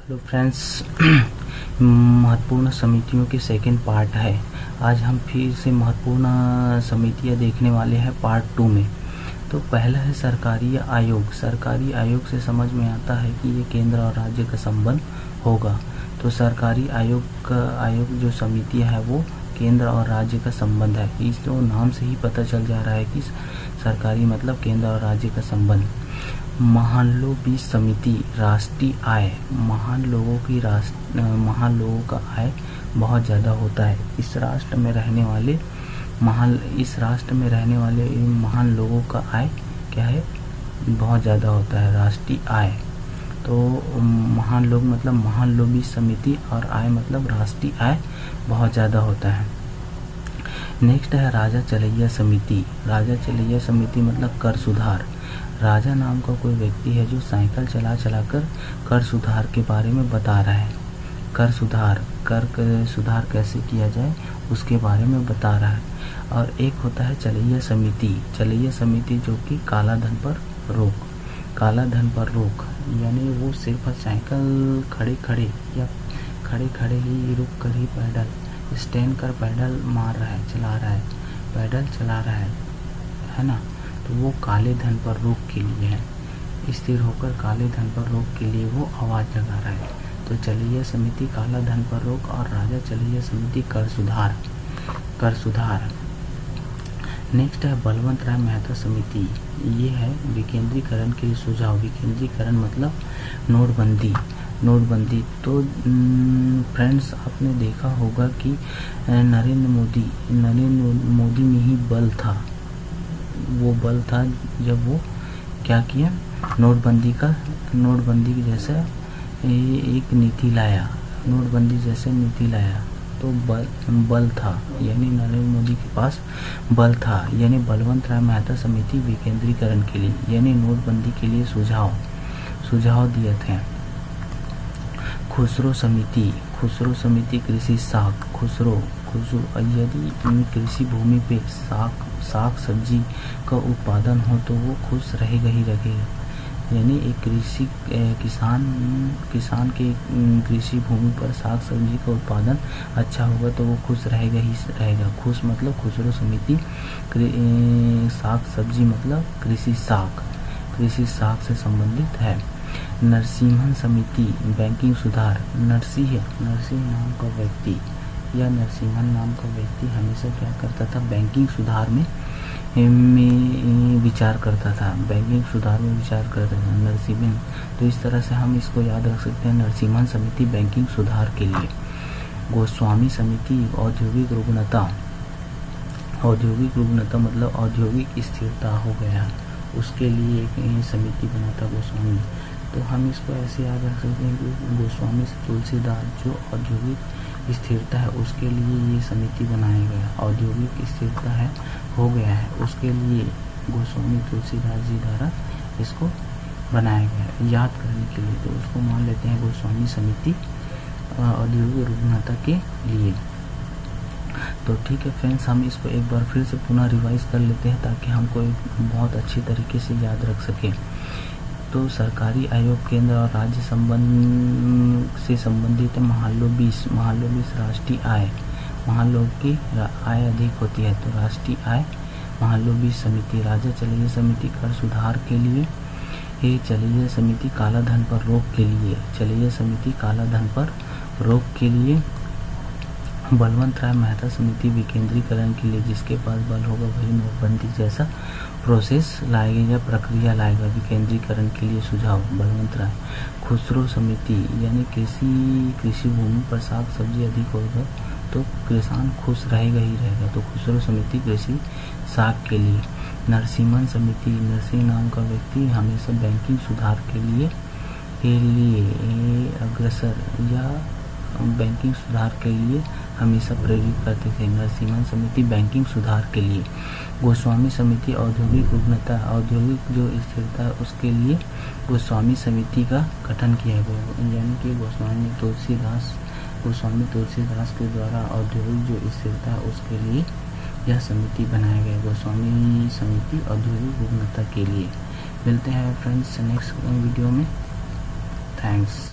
Hello friends, महत्वपूर्ण समितियों के सेकंड पार्ट है। आज हम फिर से महत्वपूर्ण समितियां देखने वाले हैं पार्ट 2 में। तो पहला है सरकारी आयोग। सरकारी आयोग से समझ में आता है कि ये केंद्र और राज्य का संबंध होगा। तो सरकारी आयोग जो समिति है वो केंद्र और राज्य का संबंध है। इस तो नाम से ही पता चल जा रहा है कि सरकारी मतलब केंद्र और राज्य का संबंध। महान समिति राष्ट्रीय आय। महान लोगों का आय बहुत ज़्यादा होता है। इस राष्ट्र में रहने वाले महान लोगों का आय क्या है, बहुत ज़्यादा होता है, राष्ट्रीय आय। तो महान लोग मतलब महान समिति और आय मतलब राष्ट्रीय आय बहुत ज़्यादा होता है। नेक्स्ट है राजा चलैया समिति। राजा चलैया समिति मतलब कर सुधार। राजा नाम का कोई व्यक्ति है जो साइकिल चला कर सुधार के बारे में बता रहा है। कर सुधार कैसे किया जाए उसके बारे में बता रहा है। और एक होता है चलैया समिति जो कि काला धन पर रोक यानी वो सिर्फ साइकिल खड़े ही रुक कर ही पैडल स्टैंड कर पैडल चला रहा है ना। तो वो काले धन पर रोक के लिए है। स्थिर होकर काले धन पर रोक के लिए वो आवाज़ लगा रहा है। तो चलैया समिति काला धन पर रोक और राजा चलैया समिति कर सुधार। नेक्स्ट है बलवंत राय मेहता समिति। ये है विकेंद्रीकरण के सुझाव। विकेंद्रीकरण मतलब नोटबंदी। तो फ्रेंड्स, आपने देखा होगा कि नरेंद्र मोदी में ही बल था जब वो क्या किया, नोटबंदी की जैसे एक नीति लाया, नोटबंदी जैसे नीति लाया। तो बल था यानी नरेंद्र मोदी के पास बल था। यानी बलवंत राय मेहता समिति विकेंद्रीकरण के लिए यानी नोटबंदी के लिए सुझाव दिए थे। खुसरो समिति कृषि साख। यदि कृषि भूमि पे साग सब्जी का उत्पादन हो तो वो खुश रहेगा। यानी एक किसान के कृषि भूमि पर साग सब्जी का उत्पादन अच्छा होगा तो वो खुश रहेगा। खुश मतलब खुसरो समिति साग सब्जी मतलब कृषि साग से संबंधित है। नरसिम्हन समिति बैंकिंग सुधार। नरसिंह नाम का व्यक्ति या नरसिम्हन नाम का व्यक्ति हमेशा क्या करता था, बैंकिंग सुधार में विचार करता था। नरसिम्हन। तो इस तरह से हम इसको याद रख सकते हैं, नरसिम्हन समिति बैंकिंग सुधार के लिए। गोस्वामी समिति औद्योगिक रुग्णता मतलब औद्योगिक स्थिरता हो गया, उसके लिए एक समिति बना था गोस्वामी। तो हम इसको ऐसे याद रख सकते हैं कि गोस्वामी तुलसीदास जो औद्योगिक स्थिरता है उसके लिए ये समिति बनाया गया। औद्योगिक स्थिरता हो गया है उसके लिए गोस्वामी तुलसीदास जी द्वारा इसको बनाया गया याद करने के लिए। तो उसको मान लेते हैं गोस्वामी समिति औद्योगिक रुग्णता के लिए। तो ठीक है फ्रेंड्स, हम इसको एक बार फिर से पुनः रिवाइज कर लेते हैं ताकि हमको बहुत अच्छी तरीके से याद रख सकें। तो सरकारी आयोग केंद्र और राज्य से संबंधित है। महालोबीस राष्ट्रीय आय। महान लोग की आय अधिक होती है तो राष्ट्रीय आय। महालोबीस समिति। राजा चलैया समिति कर सुधार के लिए। ये चलैया समिति काला धन पर रोक के लिए। बलवंत राय मेहता समिति विकेंद्रीकरण के लिए। जिसके पास बल होगा वही नोटबंदी जैसा प्रोसेस लाएगा या प्रक्रिया लाएगा। विकेंद्रीकरण के लिए सुझाव बलवंत राय। खुसरो समिति यानी कृषि भूमि पर साग सब्जी अधिक होगा तो किसान खुश रहेगा। तो खुसरो समिति कृषि साग के लिए। नरसिम्हन समिति। नरसिंह नाम का व्यक्ति हमेशा बैंकिंग सुधार के लिए अग्रसर या बैंकिंग सुधार के लिए हमेशा प्रेरित करते थे। नरसिम्हन समिति बैंकिंग सुधार के लिए। गोस्वामी समिति औद्योगिक रुग्णता औद्योगिक जो स्थिरता है उसके लिए गोस्वामी समिति का गठन किया गया। यानी कि गोस्वामी तुलसीदास के द्वारा औद्योगिक जो स्थिरता है उसके लिए यह समिति बनाया गया। गोस्वामी समिति औद्योगिक रुग्णता के लिए। मिलते हैं फ्रेंड्स नेक्स्ट वीडियो में। थैंक्स।